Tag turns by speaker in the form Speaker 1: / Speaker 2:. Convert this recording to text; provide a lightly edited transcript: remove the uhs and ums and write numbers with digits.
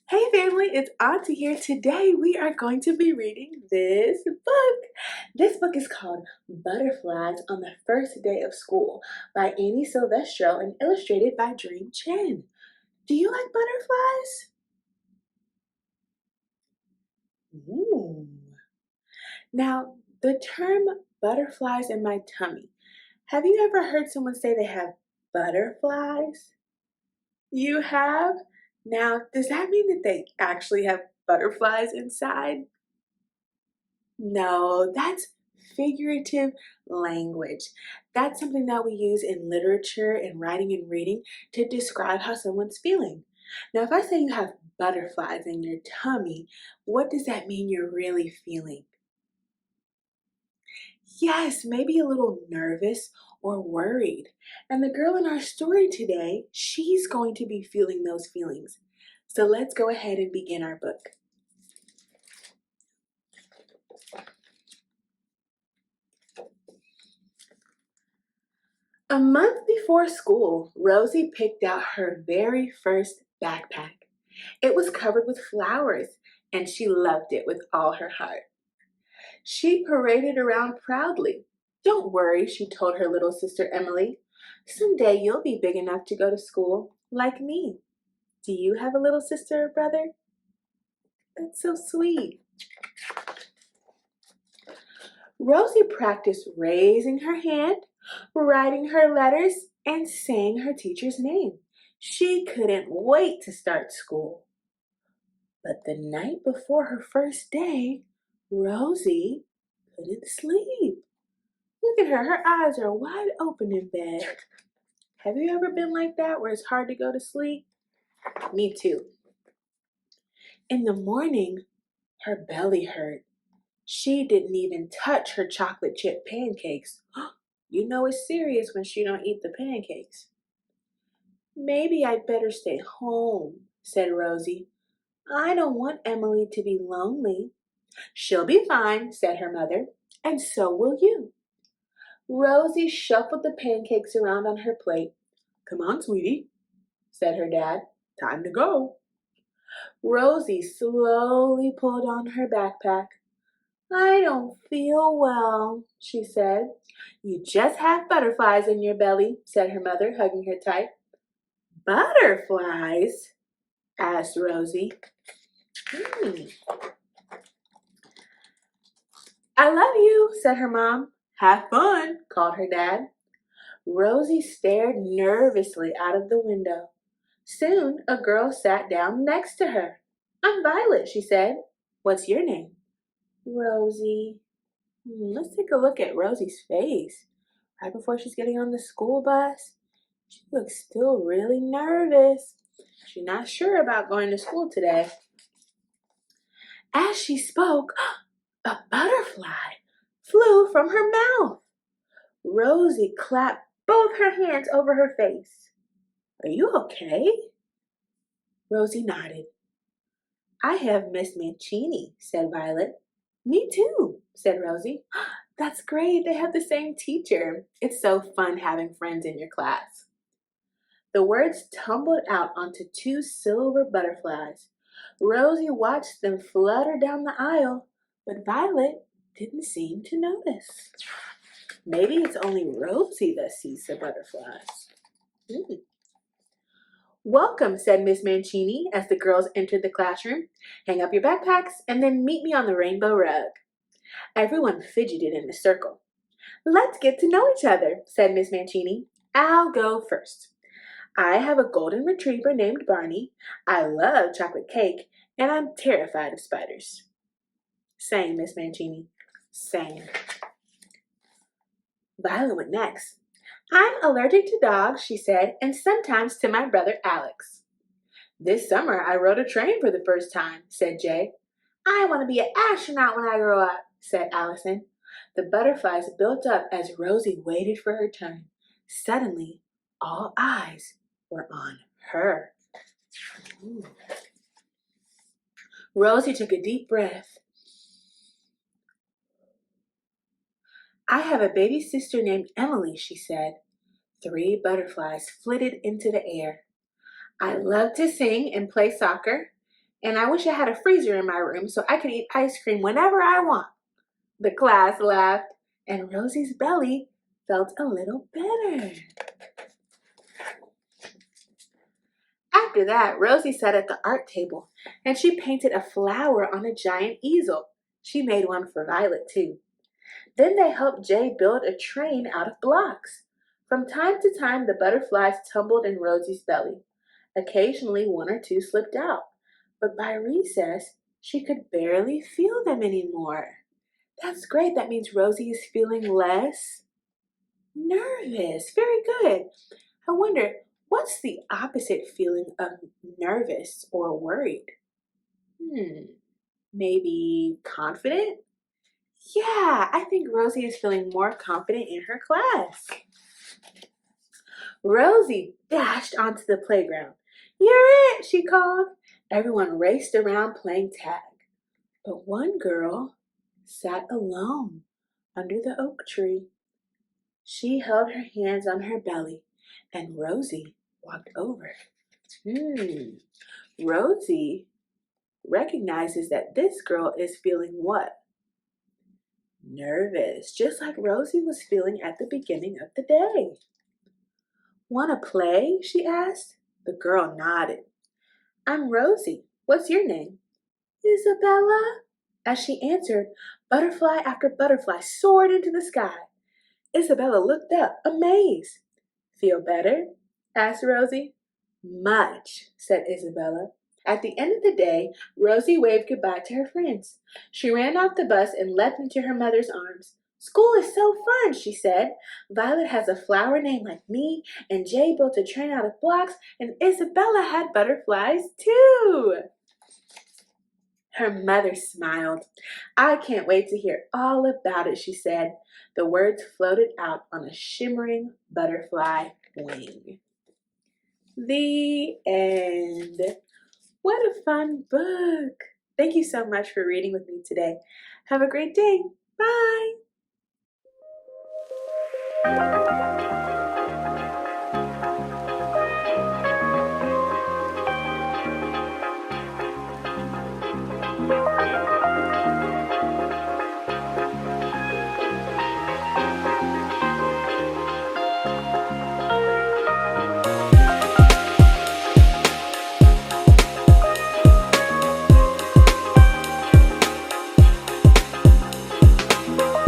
Speaker 1: Hey family, it's Auntie here. Today we are going to be reading this book. This book is called Butterflies on the First Day of School by Annie Silvestro and illustrated by Dream Chen. Do you like butterflies? Ooh. Now, the term butterflies in my tummy. Have you ever heard someone say they have butterflies? You have? Now, does that mean that they actually have butterflies inside? No, that's figurative language. That's something that we use in literature and writing and reading to describe how someone's feeling. Now, if I say you have butterflies in your tummy, what does that mean you're really feeling? Yes, maybe a little nervous or worried. And the girl in our story today, she's going to be feeling those feelings. So let's go ahead and begin our book. A month before school, Rosie picked out her very first backpack. It was covered with flowers, and she loved it with all her heart. She paraded around proudly. "Don't worry," she told her little sister Emily. "Someday you'll be big enough to go to school, like me." Do you have a little sister or brother? That's so sweet. Rosie practiced raising her hand, writing her letters, and saying her teacher's name. She couldn't wait to start school. But the night before her first day, Rosie couldn't sleep. Look at her. Her eyes are wide open in bed. Have you ever been like that where it's hard to go to sleep? Me too. In the morning, her belly hurt. She didn't even touch her chocolate chip pancakes. You know it's serious when she don't eat the pancakes. "Maybe I'd better stay home," said Rosie. "I don't want Emily to be lonely." "She'll be fine," said her mother, "and so will you." Rosie shuffled the pancakes around on her plate. "Come on, sweetie," said her dad. "Time to go." Rosie slowly pulled on her backpack. "I don't feel well," she said. "You just have butterflies in your belly," said her mother, hugging her tight. "Butterflies?" asked Rosie. "I love you," said her mom. "Have fun," called her dad. Rosie stared nervously out of the window. Soon a girl sat down next to her. "I'm Violet," she said. "What's your name?" "Rosie." Let's take a look at Rosie's face. Right before she's getting on the school bus, she looks still really nervous. She's not sure about going to school today. As she spoke, a butterfly flew from her mouth. Rosie clapped both her hands over her face. "Are you okay?" Rosie nodded. "I have Miss Mancini," said Violet. "Me too," said Rosie. "That's great. They have the same teacher. It's so fun having friends in your class." The words tumbled out onto two silver butterflies. Rosie watched them flutter down the aisle, but Violet didn't seem to notice. Maybe it's only Rosie that sees the butterflies. "Welcome," said Miss Mancini as the girls entered the classroom. "Hang up your backpacks and then meet me on the rainbow rug." Everyone fidgeted in a circle. "Let's get to know each other," said Miss Mancini. "I'll go first. I have a golden retriever named Barney. I love chocolate cake, and I'm terrified of spiders." Same, Miss Mancini. Same. Violet went next. "I'm allergic to dogs," she said, "and sometimes to my brother Alex." "This summer I rode a train for the first time," said Jay. "I want to be an astronaut when I grow up," said Allison. The butterflies built up as Rosie waited for her turn. Suddenly, all eyes were on her. Rosie took a deep breath. "I have a baby sister named Emily," she said. 3 butterflies flitted into the air. "I love to sing and play soccer. And I wish I had a freezer in my room so I could eat ice cream whenever I want. The class laughed, and Rosie's belly felt a little better. After that, Rosie sat at the art table, and she painted a flower on a giant easel. She made one for Violet, too. Then they helped Jay build a train out of blocks. From time to time, the butterflies tumbled in Rosie's belly. Occasionally, one or two slipped out, but by recess, she could barely feel them anymore. That's great. That means Rosie is feeling less nervous. Very good. I wonder, what's the opposite feeling of nervous or worried? Maybe confident? Yeah, I think Rosie is feeling more confident in her class. Rosie dashed onto the playground. "You're it," she called. Everyone raced around playing tag. But one girl sat alone under the oak tree. She held her hands on her belly, and Rosie walked over. Rosie recognizes that this girl is feeling what? Nervous, just like Rosie was feeling at the beginning of the day. "Want to play?" she asked. The girl nodded. "I'm Rosie. What's your name?" "Isabella." As she answered, butterfly after butterfly soared into the sky. Isabella looked up, amazed. "Feel better?" asked Rosie. "Much," said Isabella. At the end of the day, Rosie waved goodbye to her friends. She ran off the bus and leapt into her mother's arms. "School is so fun," she said. "Violet has a flower named like me, and Jay built a train out of blocks, and Isabella had butterflies too." Her mother smiled. "I can't wait to hear all about it," she said. The words floated out on a shimmering butterfly wing. The end. What a fun book. Thank you so much for reading with me today. Have a great day. Bye.